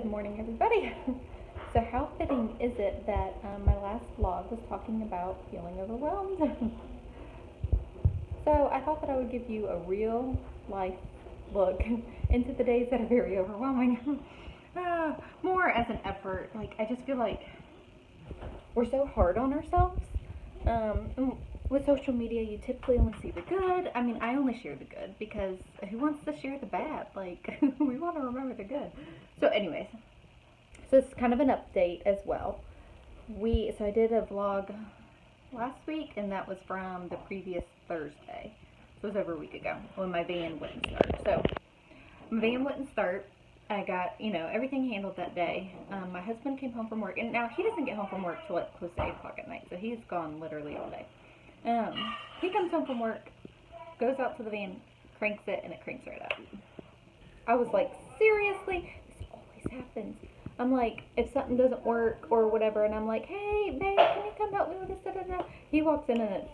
Good morning, everybody. So how fitting is it that my last vlog was talking about feeling overwhelmed? So I thought that I would give you a real life look into the days that are very overwhelming. More as an effort. Like, I just feel like we're so hard on ourselves. With social media, you typically only see the good. I mean, I only share the good because who wants to share the bad? Like, we want to remember the good. So anyways, so it's kind of an update as well. So I did a vlog last week, and that was from the previous Thursday. So it was over a week ago when my van wouldn't start. So my van wouldn't start. I got, everything handled that day. My husband came home from work, and now he doesn't get home from work till like close to 8 o'clock at night, so he's gone literally all day. He comes home from work, goes out to the van, cranks it, and it cranks right up. I was like, seriously? This always happens. I'm like, if something doesn't work or whatever, and I'm like, hey, babe, can you come help me with this, da-da-da? He walks in and it,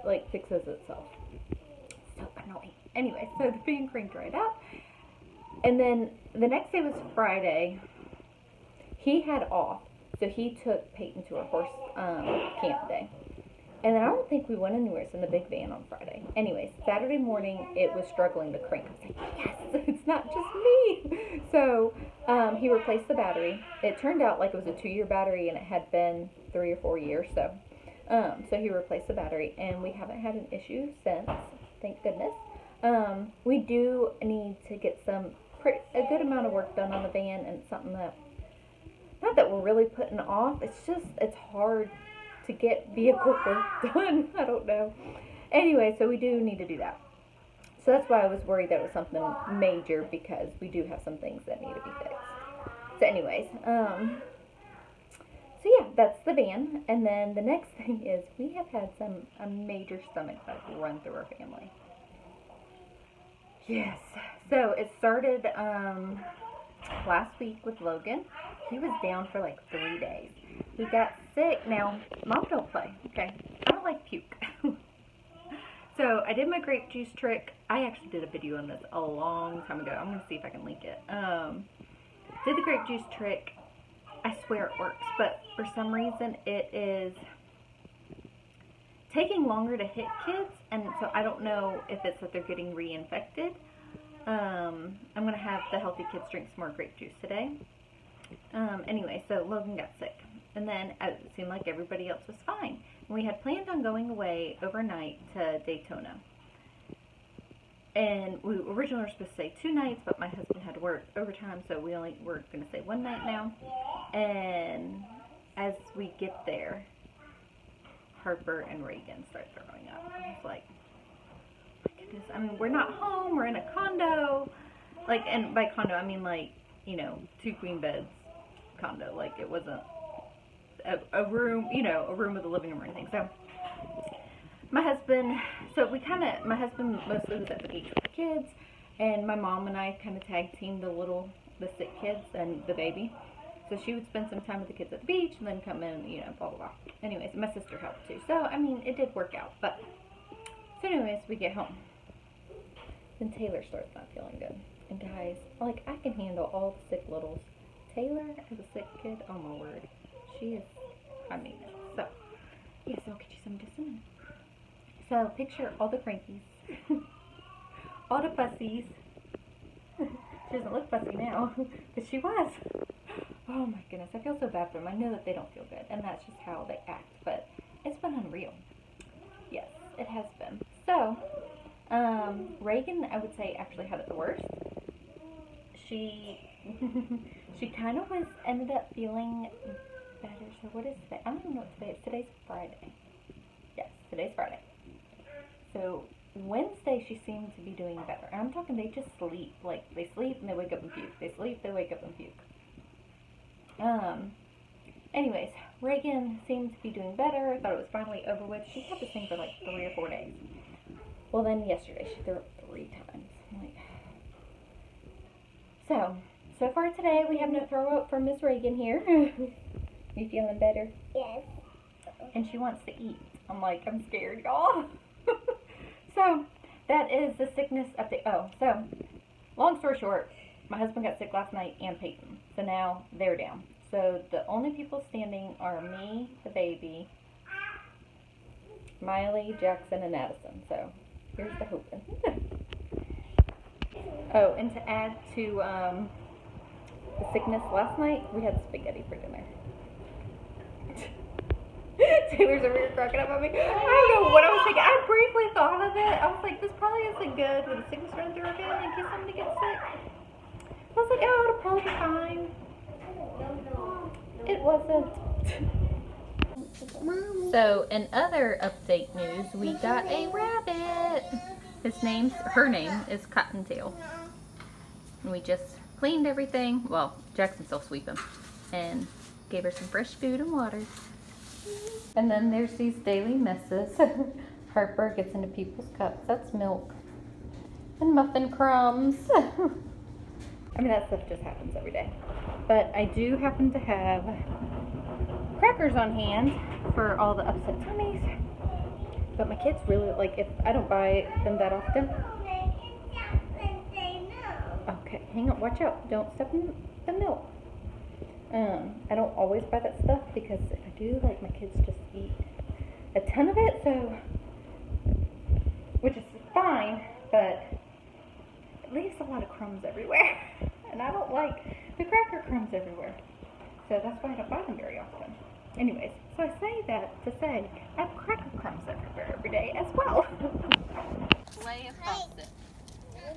like, fixes itself. So annoying. Anyway, so the van cranked right up. And then the next day was Friday. He had off, so he took Payton to a horse camp day. And then I don't think we went anywhere. It's in the big van on Friday. Anyways, Saturday morning, it was struggling to crank. I was like, yes, it's not just me. So he replaced the battery. It turned out like it was a 2-year battery, and it had been 3 or 4 years. So he replaced the battery, and we haven't had an issue since, thank goodness. We do need to get a good amount of work done on the van, and it's something that, not that we're really putting off, it's hard to get vehicle work done. I don't know. Anyway, so we do need to do that. So that's why I was worried that it was something major, because we do have some things that need to be fixed. So anyways, so yeah, that's the van. And then the next thing is we have had a major stomach bug run through our family. Yes. So it started last week with Logan. He was down for like 3 days. He got sick. Now, Mom, don't play, okay? I don't like puke. So I did my grape juice trick. I actually did a video on this a long time ago. I'm going to see if I can link it. Did the grape juice trick. I swear it works. But for some reason, it is taking longer to hit kids. And so I don't know if it's that they're getting reinfected. I'm going to have the healthy kids drink some more grape juice today. Anyway, so Logan got sick. And then it seemed like everybody else was fine. And we had planned on going away overnight to Daytona. And we originally were supposed to stay 2 nights, but my husband had to work overtime, so we're going to stay 1 night now. And as we get there, Harper and Reagan start throwing up. I was like, my goodness, I mean, we're not home, we're in a condo. Like, and by condo, I mean like, 2 queen beds condo. Like, it wasn't a room, a room with a living room or anything. So my husband mostly was at the beach with the kids, and my mom and I kind of tag teamed the sick kids and the baby. So she would spend some time with the kids at the beach and then come in, blah, blah, blah. Anyways, my sister helped too. So, I mean, it did work out. But, so anyways, we get home. Then Taylor starts not feeling good. And guys, like, I can handle all the sick littles. Taylor is a sick kid. Oh, my word. She is, I mean it. So, yes, I'll get you some just a minute. So, picture all the crankies. All the fussies. She doesn't look fussy now, but she was. Oh my goodness, I feel so bad for them. I know that they don't feel good, and that's just how they act, but it's been unreal. Yes, it has been. So, Reagan, I would say, actually had it the worst. She kind of ended up feeling better. So what is today? I don't even know what today is. Today's Friday. Yes, today's Friday. So Wednesday she seemed to be doing better. And I'm talking, they just sleep. Like, they sleep and they wake up and puke. They sleep, they wake up and puke. Anyways, Reagan seemed to be doing better. I thought it was finally over with. She had this thing for like 3 or 4 days. Well, then yesterday she threw up 3 times. I'm like, so far today we have no throw up from Miss Reagan here. You feeling better? Yes. And she wants to eat. I'm like, I'm scared, y'all. So that is the sickness update. Oh, so long story short, my husband got sick last night and Payton. So now they're down. So the only people standing are me, the baby, Miley, Jackson, and Addison. So here's the hoping. Oh, and to add to the sickness last night, we had spaghetti for dinner. Taylor's over here cracking up at me. I don't know what I was thinking. I briefly thought of it. I was like, this probably isn't good with the sickness running through her family in case somebody gets sick. I was like, oh, it'll probably be fine. It wasn't. So, in other update news, we got a rabbit. Her name is Cottontail. And we just cleaned everything. Well, Jackson's still sweeping. And gave her some fresh food and water. And then there's these daily messes. Harper gets into people's cups. That's milk. And muffin crumbs. I mean, that stuff just happens every day. But I do happen to have crackers on hand for all the upset tummies. But my kids really, like, if I don't buy them that often. Okay, hang on, watch out. Don't step in the milk. I don't always buy that stuff because if I do, like, my kids just eat a ton of it, so, which is fine, but it leaves a lot of crumbs everywhere, and I don't like the cracker crumbs everywhere, so that's why I don't buy them very often. Anyways, so I say that to say I have cracker crumbs everywhere every day as well. Lay across it.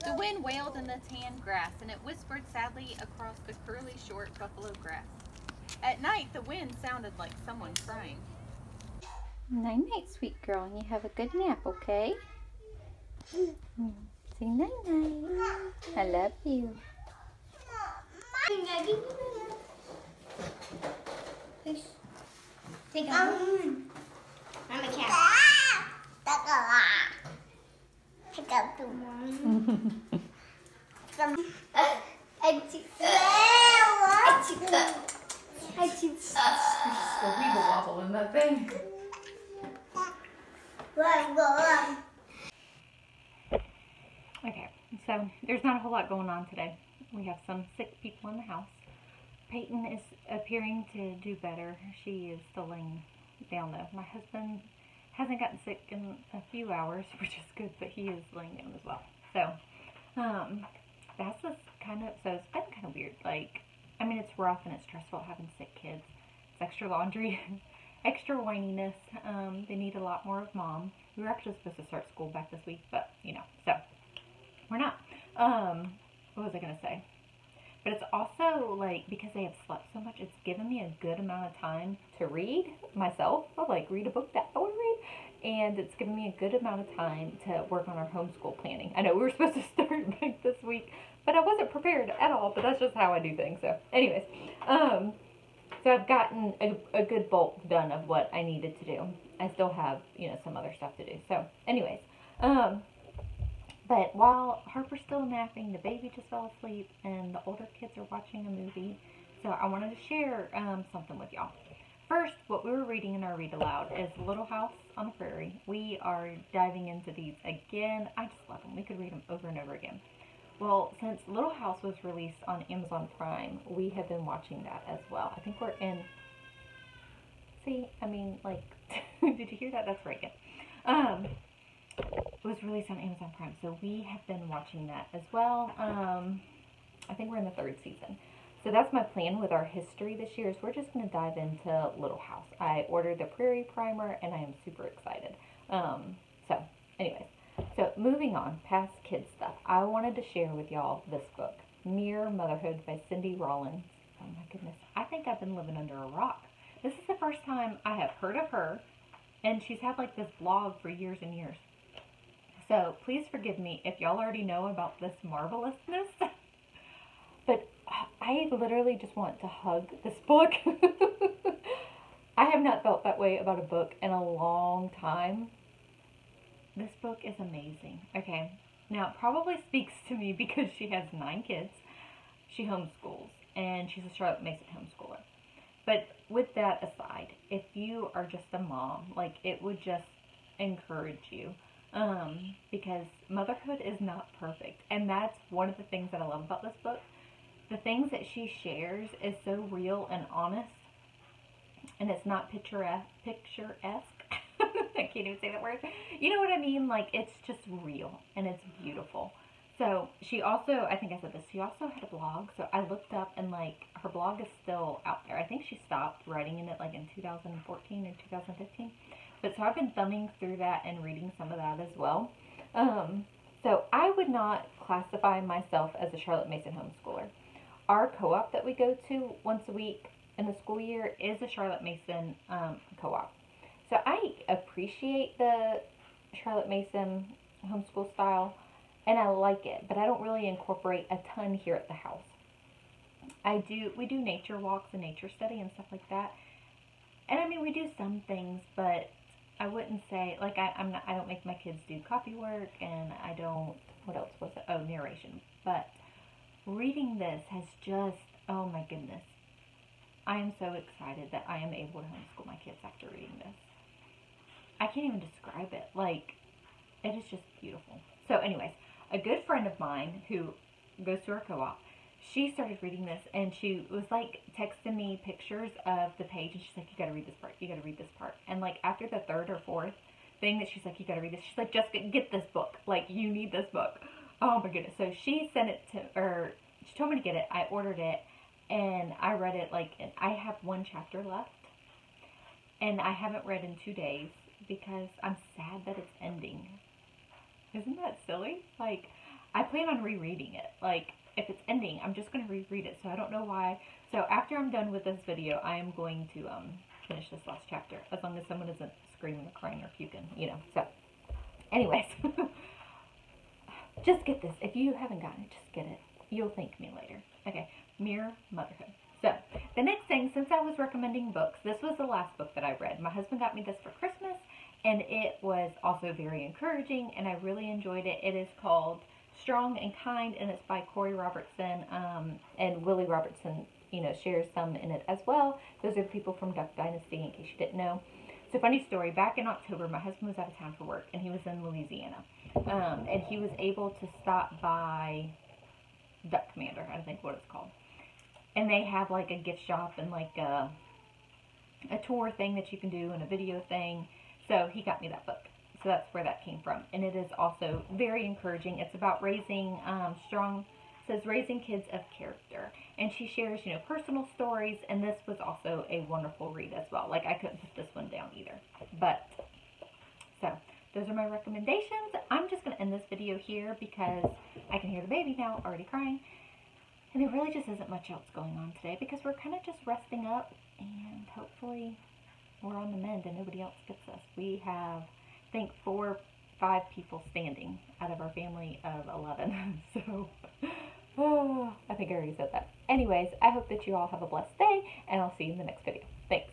The wind wailed in the tan grass, and it whispered sadly across the curly, short buffalo grass. At night, the wind sounded like someone crying. Night-night, sweet girl, and you have a good nap, okay? Say night-night. I love you. Take I'm a cat. Pick up the one. The weeble wobble in that thing. Okay, so there's not a whole lot going on today. We have some sick people in the house. Payton is appearing to do better. She is still laying down though. My husband hasn't gotten sick in a few hours, which is good, but he is laying down as well. So, that's just kind of, so it's been kind of weird. Like, I mean, it's rough and it's stressful having sick kids. It's extra laundry, extra whininess. They need a lot more of mom. We were actually supposed to start school back this week, but, you know, so we're not. What was I going to say? But it's also, like, because they have slept so much, it's given me a good amount of time to read myself, like, read a book that I want to read, and it's given me a good amount of time to work on our homeschool planning. I know we were supposed to start like this week, but I wasn't prepared at all, but that's just how I do things. So, anyways, so I've gotten a good bulk done of what I needed to do. I still have, you know, some other stuff to do. So, anyways, but while Harper's still napping, the baby just fell asleep, and the older kids are watching a movie. So I wanted to share something with y'all. First, what we were reading in our read aloud is Little House on the Prairie. We are diving into these again. I just love them. We could read them over and over again. Well, since Little House was released on Amazon Prime, we have been watching that as well. I think we're in, see, I mean, like, did you hear that? That's Reagan. It was released on Amazon Prime, so we have been watching that as well. I think we're in the 3rd season. So that's my plan with our history this year, is we're just going to dive into Little House. I ordered the Prairie Primer, and I am super excited. So, anyways. So, moving on, past kids stuff. I wanted to share with y'all this book, Mere Motherhood by Cindy Rollins. Oh my goodness, I think I've been living under a rock. This is the first time I have heard of her, and she's had like this blog for years and years. So, please forgive me if y'all already know about this marvelousness, but I literally just want to hug this book. I have not felt that way about a book in a long time. This book is amazing. Okay, now it probably speaks to me because she has 9 kids. She homeschools, and she's a Charlotte Mason homeschooler. But with that aside, if you are just a mom, like, it would just encourage you. Because motherhood is not perfect. And that's one of the things that I love about this book. the things that she shares is so real and honest, and it's not picturesque. I can't even say that word. You know what I mean? Like, it's just real and it's beautiful. So she also, I think I said this, she also had a blog. So I looked up, and like, her blog is still out there. I think she stopped writing in it like in 2014 or 2015. But so I've been thumbing through that and reading some of that as well. So I would not classify myself as a Charlotte Mason homeschooler. Our co-op that we go to once a week in the school year is a Charlotte Mason co-op. So I appreciate the Charlotte Mason homeschool style, and I like it, but I don't really incorporate a ton here at the house. We do nature walks and nature study and stuff like that. And I mean, we do some things, but I wouldn't say, like, I don't make my kids do copy work, and I don't, what else was it? Oh, narration. But reading this has just, oh my goodness. I am so excited that I am able to homeschool my kids after reading this. I can't even describe it. Like, it is just beautiful. So anyways, a good friend of mine who goes to our co-op, she started reading this, and she was like texting me pictures of the page, and she's like, you gotta read this part, you gotta read this part. And like after the third or fourth thing that she's like, you gotta read this, she's like, just get this book. Like, you need this book. Oh my goodness. So she sent it to, or she told me to get it. I ordered it, and I read it. Like, I have one chapter left, and I haven't read in 2 days because I'm sad that it's ending. Isn't that silly? Like, I plan on rereading it. Like, if it's ending, I'm just going to reread it. So I don't know why. So after I'm done with this video, I am going to finish this last chapter. As long as someone isn't screaming or crying or puking, you know. So, anyways. Just get this. If you haven't gotten it, just get it. You'll thank me later. Okay. Mere Motherhood. So, the next thing, since I was recommending books, this was the last book that I read. My husband got me this for Christmas, and it was also very encouraging, and I really enjoyed it. It is called Strong and Kind, and it's by Corey Robertson, and Willie Robertson, you know, shares some in it as well. Those are the people from Duck Dynasty, in case you didn't know. So, funny story, back in October, my husband was out of town for work, and he was in Louisiana, and he was able to stop by Duck Commander, I think what it's called. And they have like a gift shop and like a tour thing that you can do and a video thing. So he got me that book. So that's where that came from. And it is also very encouraging. It's about raising says raising kids of character. And she shares, you know, personal stories. And this was also a wonderful read as well. Like, I couldn't put this one down either. But, so, those are my recommendations. I'm just going to end this video here because I can hear the baby now already crying. And there really just isn't much else going on today because we're kind of just resting up, and hopefully we're on the mend and nobody else gets us. We have, I think, 4 or 5 people standing out of our family of 11. So, I think I already said that. Anyways, I hope that you all have a blessed day, and I'll see you in the next video. Thanks.